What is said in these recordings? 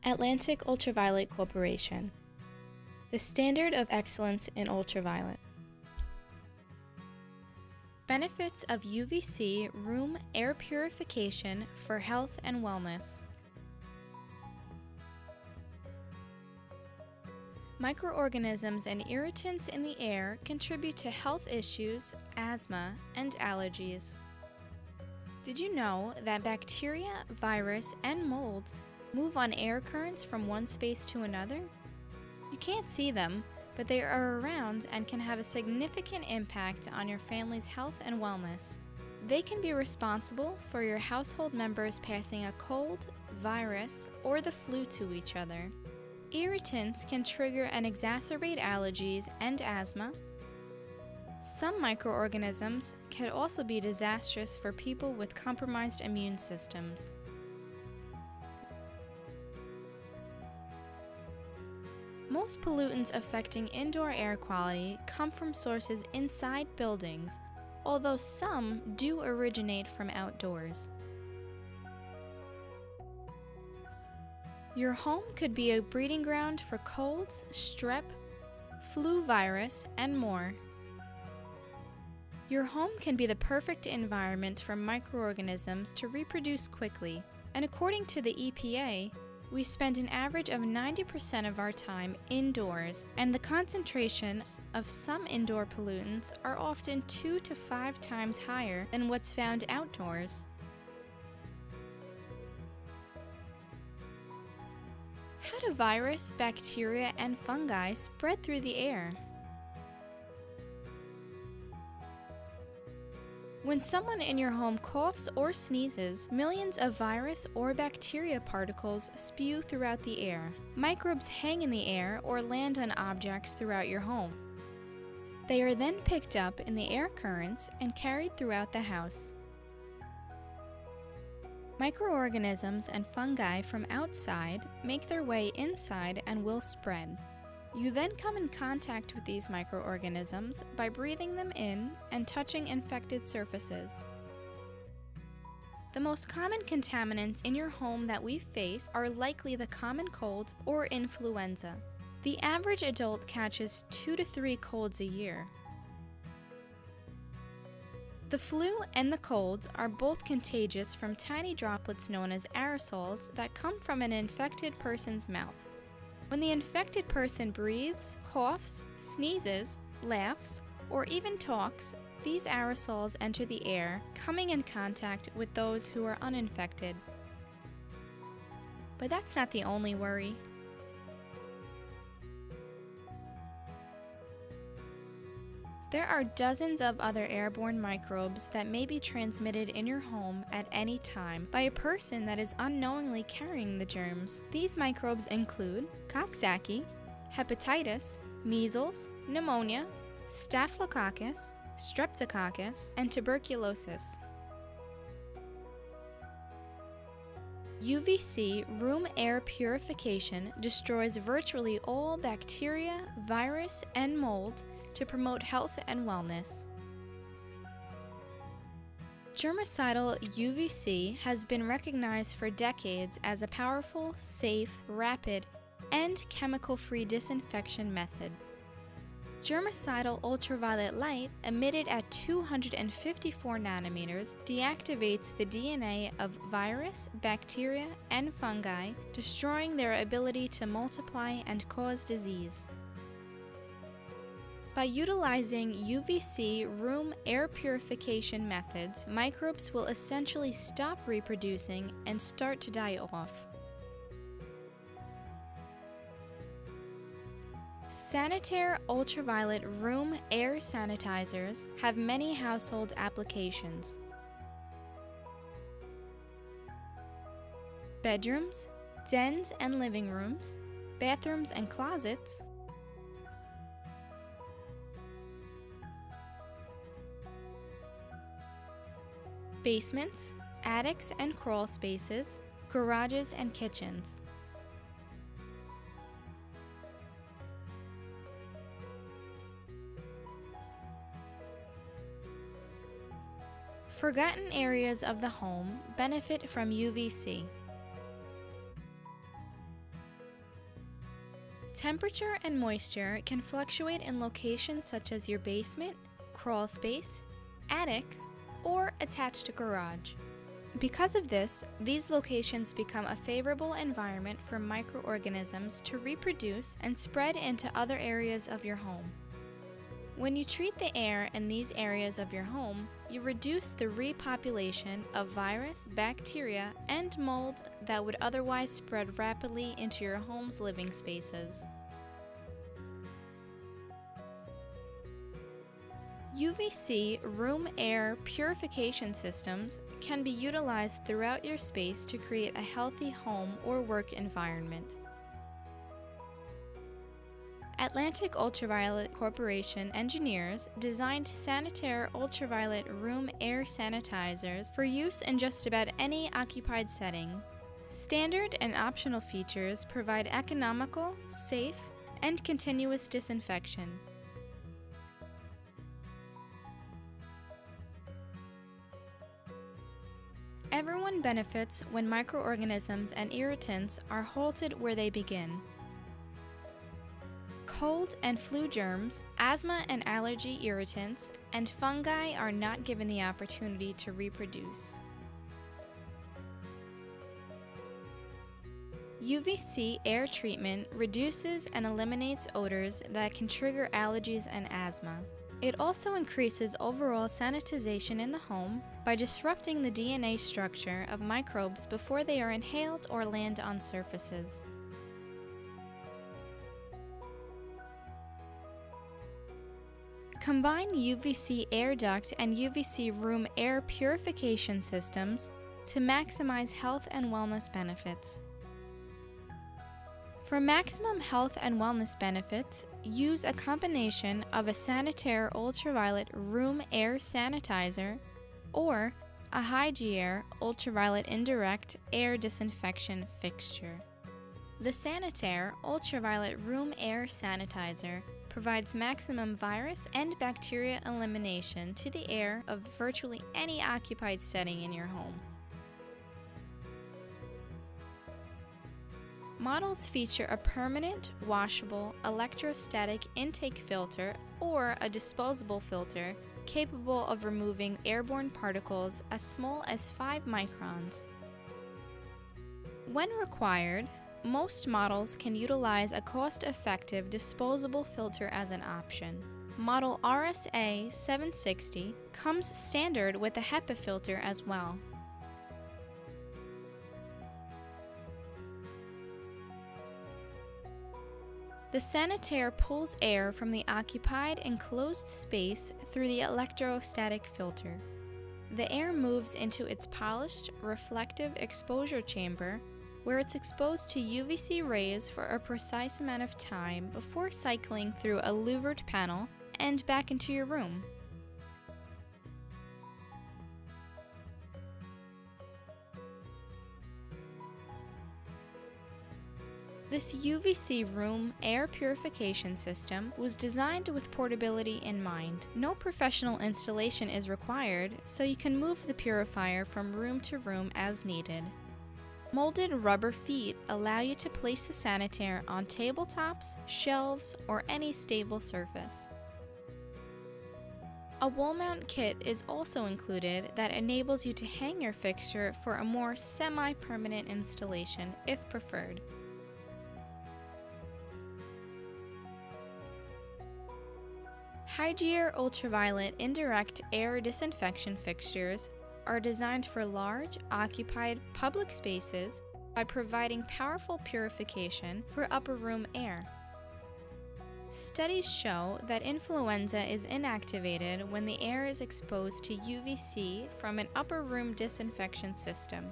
Atlantic Ultraviolet Corporation, the standard of excellence in ultraviolet. Benefits of UVC room air purification for health and wellness. Microorganisms and irritants in the air contribute to health issues, asthma, and allergies. Did you know that bacteria, virus, and mold move on air currents from one space to another? You can't see them, but they are around and can have a significant impact on your family's health and wellness. They can be responsible for your household members passing a cold, virus, or the flu to each other. Irritants can trigger and exacerbate allergies and asthma. Some microorganisms can also be disastrous for people with compromised immune systems. Most pollutants affecting indoor air quality come from sources inside buildings, although some do originate from outdoors. Your home could be a breeding ground for colds, strep, flu virus, and more. Your home can be the perfect environment for microorganisms to reproduce quickly, and according to the EPA, we spend an average of 90% of our time indoors, and the concentrations of some indoor pollutants are often 2 to 5 times higher than what's found outdoors. How do virus, bacteria, and fungi spread through the air? When someone in your home coughs or sneezes, millions of virus or bacteria particles spew throughout the air. Microbes hang in the air or land on objects throughout your home. They are then picked up in the air currents and carried throughout the house. Microorganisms and fungi from outside make their way inside and will spread. You then come in contact with these microorganisms by breathing them in and touching infected surfaces. The most common contaminants in your home that we face are likely the common cold or influenza. The average adult catches 2 to 3 colds a year. The flu and the cold are both contagious from tiny droplets known as aerosols that come from an infected person's mouth. When the infected person breathes, coughs, sneezes, laughs, or even talks, these aerosols enter the air, coming in contact with those who are uninfected. But that's not the only worry. There are dozens of other airborne microbes that may be transmitted in your home at any time by a person that is unknowingly carrying the germs. These microbes include Coxsackie, hepatitis, measles, pneumonia, staphylococcus, streptococcus, and tuberculosis. UVC room air purification destroys virtually all bacteria, virus, and mold to promote health and wellness. Germicidal UVC has been recognized for decades as a powerful, safe, rapid, and chemical-free disinfection method. Germicidal ultraviolet light, emitted at 254 nanometers, deactivates the DNA of virus, bacteria, and fungi, destroying their ability to multiply and cause disease. By utilizing UVC room air purification methods, microbes will essentially stop reproducing and start to die off. Sanitaire ultraviolet room air sanitizers have many household applications. Bedrooms, dens and living rooms, bathrooms and closets, basements, attics and crawl spaces, garages and kitchens. Forgotten areas of the home benefit from UVC. Temperature and moisture can fluctuate in locations such as your basement, crawl space, attic, or attached garage. Because of this, these locations become a favorable environment for microorganisms to reproduce and spread into other areas of your home. When you treat the air in these areas of your home, you reduce the repopulation of virus, bacteria, and mold that would otherwise spread rapidly into your home's living spaces. UVC room air purification systems can be utilized throughout your space to create a healthy home or work environment. Atlantic Ultraviolet Corporation engineers designed sanitary ultraviolet room air sanitizers for use in just about any occupied setting. Standard and optional features provide economical, safe, and continuous disinfection. Everyone benefits when microorganisms and irritants are halted where they begin. Cold and flu germs, asthma and allergy irritants, and fungi are not given the opportunity to reproduce. UVC air treatment reduces and eliminates odors that can trigger allergies and asthma. It also increases overall sanitization in the home by disrupting the DNA structure of microbes before they are inhaled or land on surfaces. Combine UVC air duct and UVC room air purification systems to maximize health and wellness benefits. For maximum health and wellness benefits, use a combination of a sanitary ultraviolet room air sanitizer or a Hygiair ultraviolet indirect air disinfection fixture. The sanitary ultraviolet room air sanitizer provides maximum virus and bacteria elimination to the air of virtually any occupied setting in your home. Models feature a permanent, washable, electrostatic intake filter or a disposable filter capable of removing airborne particles as small as 5 microns. When required, most models can utilize a cost-effective disposable filter as an option. Model RSA 760 comes standard with a HEPA filter as well. The sanitaire pulls air from the occupied enclosed space through the electrostatic filter. The air moves into its polished, reflective exposure chamber, where it's exposed to UVC rays for a precise amount of time before cycling through a louvered panel and back into your room. This UVC room air purification system was designed with portability in mind. No professional installation is required, so you can move the purifier from room to room as needed. Molded rubber feet allow you to place the sanitaire on tabletops, shelves, or any stable surface. A wall mount kit is also included that enables you to hang your fixture for a more semi-permanent installation if preferred. Hygiair ultraviolet indirect air disinfection fixtures are designed for large, occupied public spaces by providing powerful purification for upper room air. Studies show that influenza is inactivated when the air is exposed to UVC from an upper room disinfection system.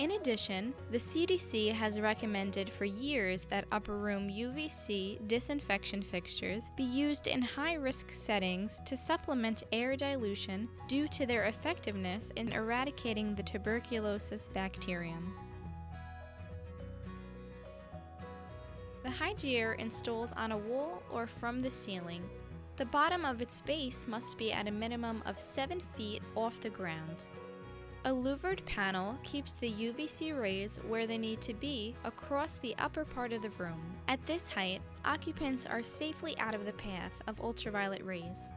In addition, the CDC has recommended for years that upper room UVC disinfection fixtures be used in high-risk settings to supplement air dilution due to their effectiveness in eradicating the tuberculosis bacterium. The Hygiair installs on a wall or from the ceiling. The bottom of its base must be at a minimum of 7 feet off the ground. A louvered panel keeps the UVC rays where they need to be across the upper part of the room. At this height, occupants are safely out of the path of ultraviolet rays.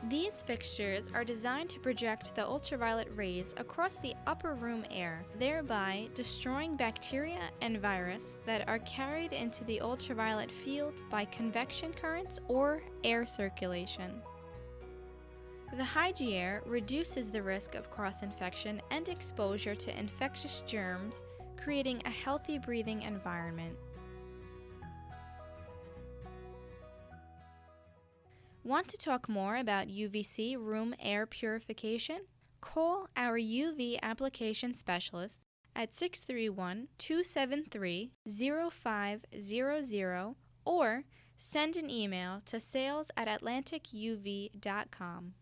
These fixtures are designed to project the ultraviolet rays across the upper room air, thereby destroying bacteria and virus that are carried into the ultraviolet field by convection currents or air circulation. The Hygiair reduces the risk of cross-infection and exposure to infectious germs, creating a healthy breathing environment. Want to talk more about UVC room air purification? Call our UV application specialist at 631-273-0500 or send an email to sales@atlanticuv.com.